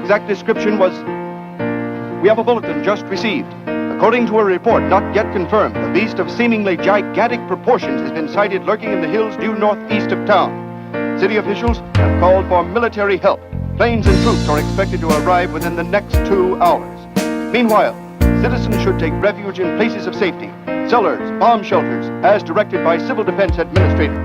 Exact description was, we have a bulletin just received. According to a report not yet confirmed, a beast of seemingly gigantic proportions has been sighted lurking in the hills due northeast of town. City officials have called for military help. Planes and troops are expected to arrive within the next 2 hours. Meanwhile, citizens should take refuge in places of safety, cellars, bomb shelters, as directed by Civil Defense Administrator.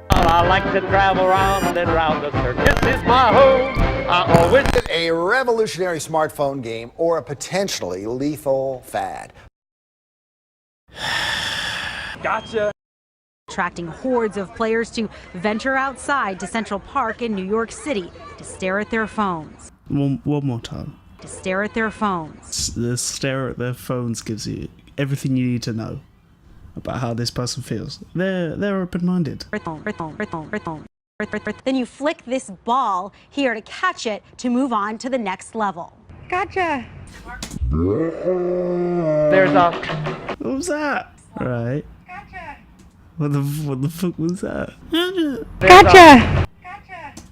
I like to travel round and round the circus is my home. I always A revolutionary smartphone game or a potentially lethal fad. gotcha. Attracting hordes of players to venture outside to Central Park in New York City to stare at their phones. One more time. To stare at their phones. The stare at their phones gives you everything you need to know about how this person feels. They're open-minded. Then you flick this ball here to catch it to move on to the next level. Gotcha. There's a... What was that? Right. Gotcha. What the fuck was that? Gotcha.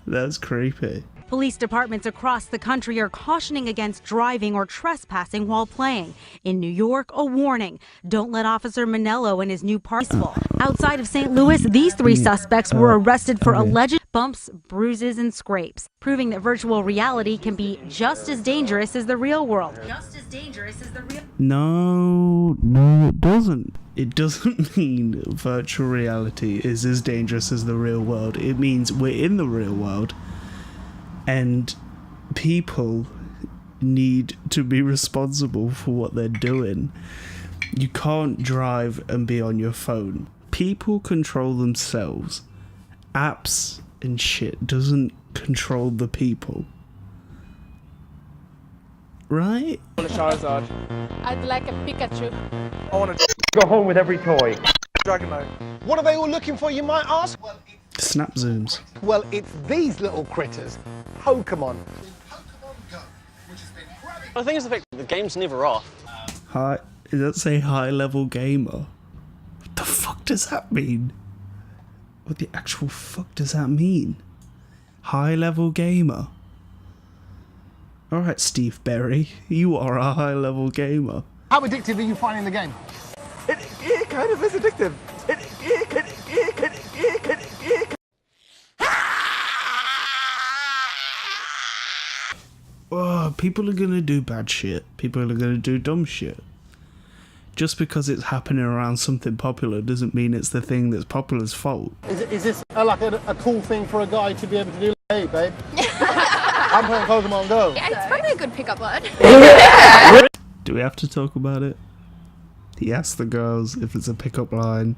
That's creepy. Police departments across the country are cautioning against driving or trespassing while playing. In New York, a warning. Don't let Officer Manello and his new peaceful. Outside of St. Louis, these 3 suspects were arrested for alleged bumps, bruises, and scrapes, proving that virtual reality can be just as dangerous as the real world. No, it doesn't. It doesn't mean virtual reality is as dangerous as the real world. It means we're in the real world. And people need to be responsible for what they're doing. You can't drive and be on your phone. People control themselves. Apps and shit doesn't control the people. Right? I want a Charizard. I'd like a Pikachu. I want to Go home with every toy. Dragonite. What are they all looking for, you might ask? Snap zooms. Well, it's these little critters, Pokemon. The thing is, the game's never off. Hi, does that say high level gamer? What the fuck does that mean? What the actual fuck does that mean? High level gamer? Alright, Steve Berry, you are a high level gamer. How addictive are you finding the game? It kind of is addictive. Oh, people are gonna do bad shit. People are gonna do dumb shit. Just because it's happening around something popular doesn't mean it's the thing that's popular's fault. Is this like a cool thing for a guy to be able to do? Hey, babe. I'm playing Pokemon Go. Yeah, it's probably a good pickup line. Do we have to talk about it? He asked the girls if it's a pickup line.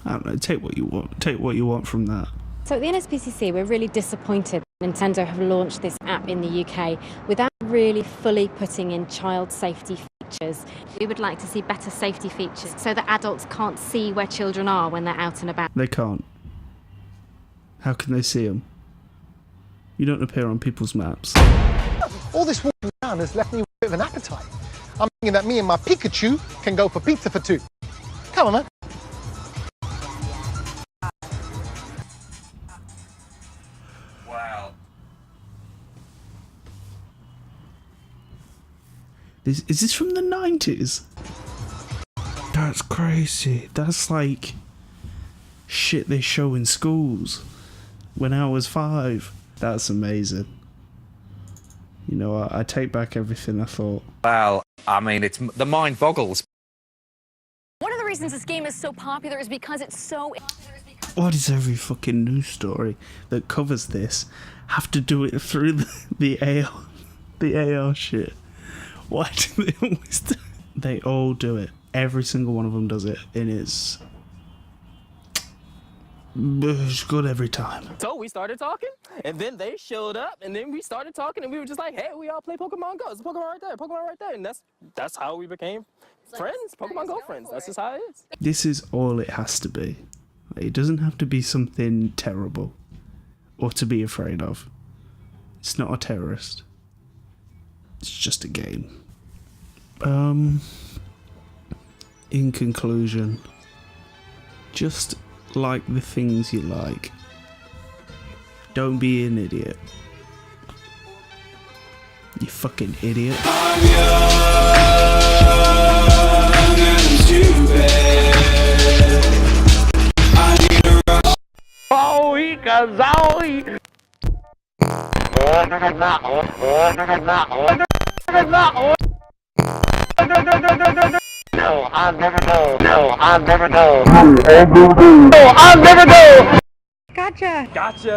I don't know, take what you want. Take what you want from that. So at the NSPCC, we're really disappointed Nintendo have launched this app in the UK without really fully putting in child safety features. We would like to see better safety features so that adults can't see where children are when they're out and about. They can't. How can they see them? You don't appear on people's maps. All this walking around has left me with a bit of an appetite. I'm thinking that me and my Pikachu can go for pizza for 2. Come on, man. Wow. Is this from the 90s? That's crazy. That's like shit they show in schools when I was 5. That's amazing. You know, I take back everything I thought. Well, I mean, the mind boggles. One of the reasons this game is so popular is because it's so... Why does every fucking news story that covers this have to do it through the AR shit? Why do they always do it? They all do it. Every single one of them does it, and it's It's good every time. So we started talking, and then they showed up, and then we started talking, and we were just like, hey, we all play Pokemon Go. It's Pokemon right there, and that's how we became friends, Pokemon Go friends. That's just how it is. This is all it has to be. It doesn't have to be something terrible or to be afraid of. It's not a terrorist. It's just a game. In conclusion, just like the things you like. Don't be an idiot. You fucking idiot. No, I'll never go. No, I'll never go. No, I'll never go. Gotcha. Gotcha.